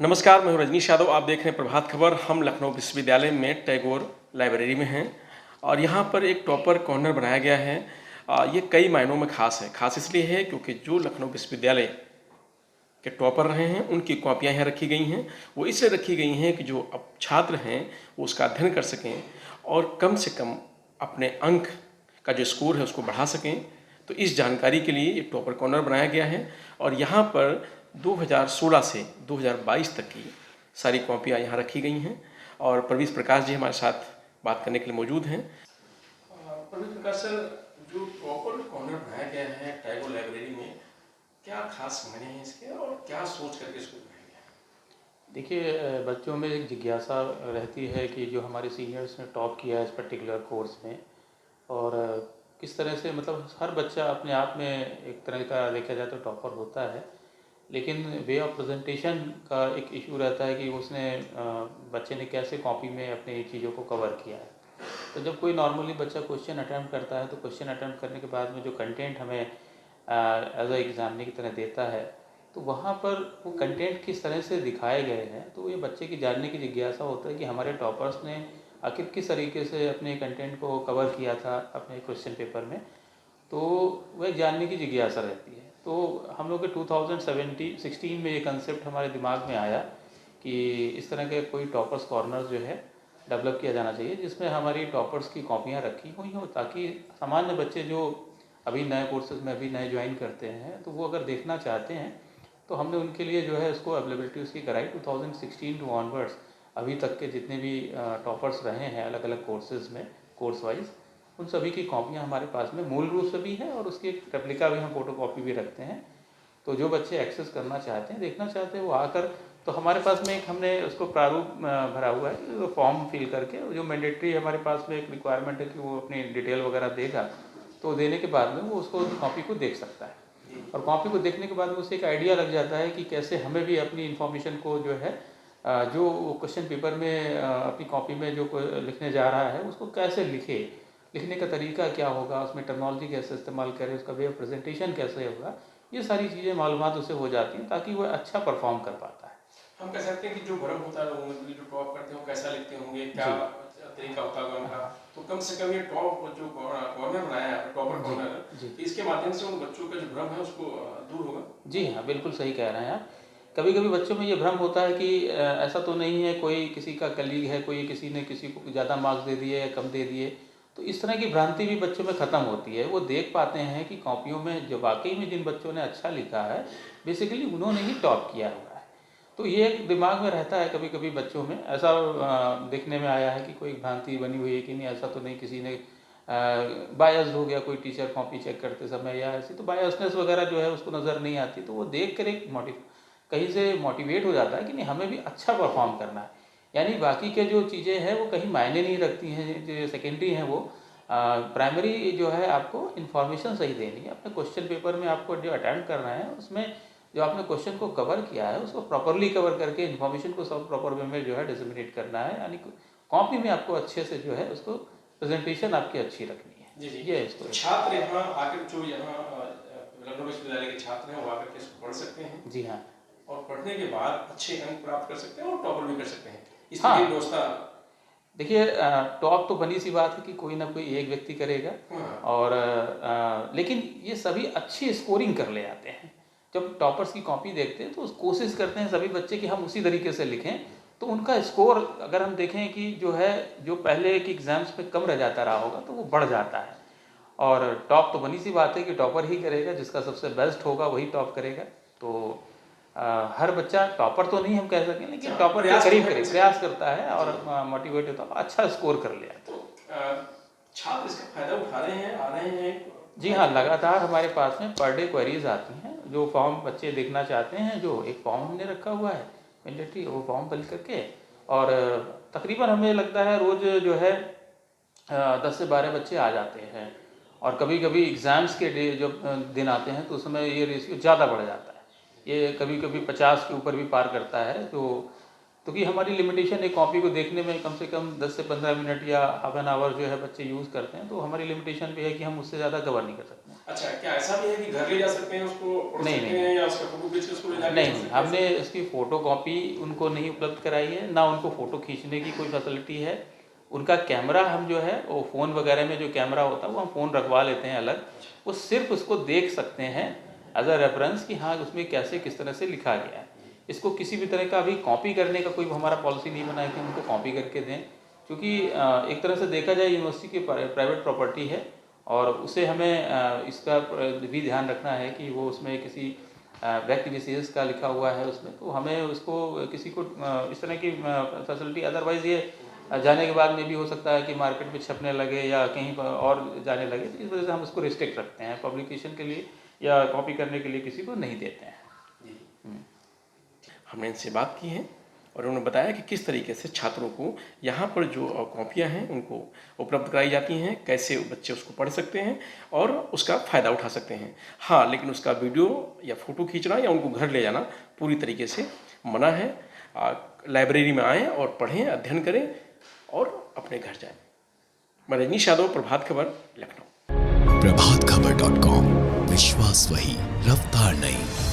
नमस्कार, मैं हूं रजनीश यादव। आप देख रहे हैं प्रभात खबर। हम लखनऊ विश्वविद्यालय में टैगोर लाइब्रेरी में हैं और यहाँ पर एक टॉपर कॉर्नर बनाया गया है। ये कई मायनों में खास है। खास इसलिए है क्योंकि जो लखनऊ विश्वविद्यालय के टॉपर रहे हैं उनकी कॉपियाँ यहाँ रखी गई हैं। वो इसलिए रखी गई हैं कि जो अब छात्र हैं वो उसका अध्ययन कर सकें और कम से कम अपने अंक का जो स्कोर है उसको बढ़ा सकें। तो इस जानकारी के लिए ये टॉपर कॉर्नर बनाया गया है और यहाँ पर 2016 से 2022 तक की सारी कॉपियाँ यहाँ रखी गई हैं और प्रवीष प्रकाश जी हमारे साथ बात करने के लिए मौजूद हैं। प्रवीष प्रकाश सर, जो टॉपर कॉर्नर बनाया गया है टैगोर लाइब्रेरी में, क्या खास मायने हैं इसके और क्या सोच करके इसको बनाया गया है? देखिए, बच्चों में एक जिज्ञासा रहती है कि जो हमारे सीनियर्स ने टॉप किया है इस पर्टिकुलर कोर्स में, और किस तरह से मतलब हर बच्चा अपने आप में एक तरह का देखा जाए तो टॉपर होता है, लेकिन वे ऑफ प्रेजेंटेशन का एक इशू रहता है कि उसने बच्चे ने कैसे कॉपी में अपनी चीज़ों को कवर किया है। तो जब कोई नॉर्मली बच्चा क्वेश्चन अटैम्प्ट करता है तो क्वेश्चन अटैम्प्ट करने के बाद में जो कंटेंट हमें एज अ एग्जामिनर की तरह देता है, तो वहाँ पर वो कंटेंट किस तरह से दिखाए गए हैं, तो ये बच्चे की जानने की जिज्ञासा होता है कि हमारे टॉपर्स ने आखिर किस तरीके से अपने कंटेंट को कवर किया था अपने क्वेश्चन पेपर में। तो वह जानने की जिज्ञासा रहती है। तो हम लोग के 2016 में ये कंसेप्ट हमारे दिमाग में आया कि इस तरह के कोई टॉपर्स कॉर्नर जो है डेवलप किया जाना चाहिए, जिसमें हमारी टॉपर्स की कॉपियाँ रखी हुई हों, ताकि सामान्य बच्चे जो अभी नए कोर्सेज में अभी नए ज्वाइन करते हैं तो वो अगर देखना चाहते हैं तो हमने उनके लिए जो है उसको अवेलेबिलिटी उसकी कराई 2016 टू ऑनवर्ड्स। अभी तक के जितने भी टॉपर्स रहे हैं अलग अलग कोर्सेज में कोर्स वाइज, उन सभी की कॉपियाँ हमारे पास में मूल रूप से भी है और उसकी एक रेप्लिका भी हम फोटो कॉपी भी रखते हैं। तो जो बच्चे एक्सेस करना चाहते हैं, देखना चाहते हैं, वो आकर, तो हमारे पास में एक हमने उसको प्रारूप भरा हुआ है, तो फॉर्म फिल करके जो मैंडेटरी हमारे पास में एक रिक्वायरमेंट है कि वो अपनी डिटेल वगैरह देगा, तो देने के बाद में वो उसको कॉपी को देख सकता है। और कॉपी को देखने के बाद में उसे एक आइडिया लग जाता है कि कैसे हमें भी अपनी इन्फॉर्मेशन को जो है जो क्वेश्चन पेपर में अपनी कॉपी में जो लिखने जा रहा है उसको कैसे लिखे, लिखने का तरीका क्या होगा, उसमें टेक्नोलॉजी कैसे इस्तेमाल करें, उसका वे ऑफ प्रेजेंटेशन कैसे होगा, ये सारी चीज़ें मालूमात उससे हो जाती हैं ताकि वह अच्छा परफॉर्म कर पाता है। हम कह सकते हैं कि जो भ्रम होता है लोगों में, जो टॉप करते हैं वो कैसा लिखते होंगे, क्या तरीका होता होगा उनका, तो कम से कम ये टॉप जो कॉर्नर बनाया है टॉपर कॉर्नर, इसके माध्यम से उन बच्चों का जो भ्रम है उसको दूर होगा। जी हाँ, बिल्कुल सही कह रहे हैं आप। कभी कभी बच्चों में ये भ्रम होता है कि ऐसा तो नहीं है कोई किसी का कलीग है, कोई किसी ने किसी को ज़्यादा मार्क्स दे दिए या कम दे दिए, तो इस तरह की भ्रांति भी बच्चों में ख़त्म होती है। वो देख पाते हैं कि कॉपियों में जो वाकई में जिन बच्चों ने अच्छा लिखा है, बेसिकली उन्होंने ही टॉप किया हुआ है। तो ये एक दिमाग में रहता है कभी कभी बच्चों में, ऐसा देखने में आया है कि कोई भ्रांति बनी हुई है कि नहीं ऐसा तो नहीं, किसी ने बायस्ड हो गया कोई टीचर कॉपी चेक करते समय, या ऐसी तो बायसनेस वगैरह जो है उसको नज़र नहीं आती, तो वो देख कर एक कहीं से मोटिवेट हो जाता है कि नहीं हमें भी अच्छा परफॉर्म करना है। यानी बाकी के जो चीज़ें हैं वो कहीं मायने नहीं रखती हैं, जो सेकेंडरी हैं वो प्राइमरी जो है आपको इन्फॉर्मेशन सही देनी है। अपने क्वेश्चन पेपर में आपको जो अटेम्प्ट करना है उसमें जो आपने क्वेश्चन को कवर किया है उसको प्रॉपरली कवर करके इन्फॉर्मेशन को सब प्रॉपर वे में जो है डिसमिनेट करना है। यानी कॉपी में आपको अच्छे से जो है उसको प्रेजेंटेशन आपकी अच्छी रखनी है। जी जी, ये इसको छात्र यहाँ आकर जो यहाँ लखनऊ विश्वविद्यालय के छात्र हैं वो आकर के इसको पढ़ सकते हैं। जी हाँ, और पढ़ने के बाद अच्छे अंक प्राप्त कर सकते हैं और टॉपर भी कर सकते हैं। इस हाँ। तरह की व्यवस्था। देखिए, टॉप तो बनी सी बात है कि कोई ना कोई एक व्यक्ति करेगा, और लेकिन ये सभी अच्छी स्कोरिंग कर ले आते हैं। जब टॉपर्स की कॉपी देखते हैं तो कोशिश करते हैं सभी बच्चे कि हम उसी तरीके से लिखें, तो उनका स्कोर अगर हम देखें कि जो है जो पहले के एग्जाम्स में कम रह जाता रहा होगा तो वो बढ़ जाता है। और टॉप तो बनी सी बात है कि टॉपर ही करेगा, जिसका सबसे बेस्ट होगा वही टॉप करेगा। तो हर बच्चा टॉपर तो नहीं हम कह सकें, लेकिन टॉपर के करीब करीब प्रयास करता है और मोटिवेट होता है, अच्छा स्कोर कर लिया। तो छात्र इसका फायदा उठा रहे हैं, आ रहे हैं? जी हाँ, लगातार हमारे पास में पर डे क्वेरीज आती हैं। जो फॉर्म बच्चे देखना चाहते हैं, जो एक फॉर्म हमने रखा हुआ है मैंडेटरी, वो फॉर्म फिल करके, और तकरीबन हमें लगता है रोज़ जो है 10 से 12 बच्चे आ जाते हैं। और कभी कभी एग्ज़ाम्स के डे जब दिन आते हैं तो उस समय ये रेशियो ज़्यादा बढ़ जाता है, ये कभी कभी 50 के ऊपर भी पार करता है। तो तो कि हमारी लिमिटेशन एक कॉपी को देखने में कम से कम 10 से 15 मिनट या हाफ एन आवर जो है बच्चे यूज़ करते हैं, तो हमारी लिमिटेशन भी है कि हम उससे ज़्यादा कवर नहीं कर सकते। अच्छा, क्या ऐसा भी है कि घर ले जा सकते हैं उसको पढ़ नहीं, सकते नहीं। हैं या उसका फोटो खींच के उसको ले जाके नहीं पढ़ नहीं, सकते हैं? हमने इसकी फ़ोटो कॉपी उनको नहीं उपलब्ध कराई है, ना उनको फ़ोटो खींचने की कोई फैसिलिटी है। उनका कैमरा हम जो है वो फ़ोन वगैरह में जो कैमरा होता है वो हम फ़ोन रखवा लेते हैं अलग, वो सिर्फ उसको देख सकते हैं एज अ रेफरेंस कि हाँ उसमें कैसे किस तरह से लिखा गया है। इसको किसी भी तरह का अभी कॉपी करने का कोई हमारा पॉलिसी नहीं बना है कि हम उनको कॉपी करके दें, क्योंकि एक तरह से देखा जाए यूनिवर्सिटी की प्राइवेट प्रॉपर्टी है और उसे हमें इसका भी ध्यान रखना है कि वो उसमें किसी व्यक्ति विशेष का लिखा हुआ है उसमें, तो हमें उसको किसी को इस तरह की फैसिलिटी, अदरवाइज़ ये जाने के बाद में भी हो सकता है कि मार्केट में छपने लगे या कहीं पर और जाने लगे, तो इस वजह से हम उसको रिस्ट्रिक्ट रखते हैं, पब्लिकेशन के लिए या कॉपी करने के लिए किसी को नहीं देते हैं। हमने इनसे बात की है और उन्होंने बताया कि किस तरीके से छात्रों को यहाँ पर जो कॉपियाँ हैं उनको उपलब्ध कराई जाती हैं, कैसे बच्चे उसको पढ़ सकते हैं और उसका फ़ायदा उठा सकते हैं। हाँ, लेकिन उसका वीडियो या फ़ोटो खींचना या उनको घर ले जाना पूरी तरीके से मना है। लाइब्रेरी में आएँ और पढ़ें, अध्ययन करें और अपने घर जाएँ। मैं रजनीश यादव, प्रभात खबर, लखनऊ। प्रभातखबर.com, विश्वास वही, रफ्तार नहीं।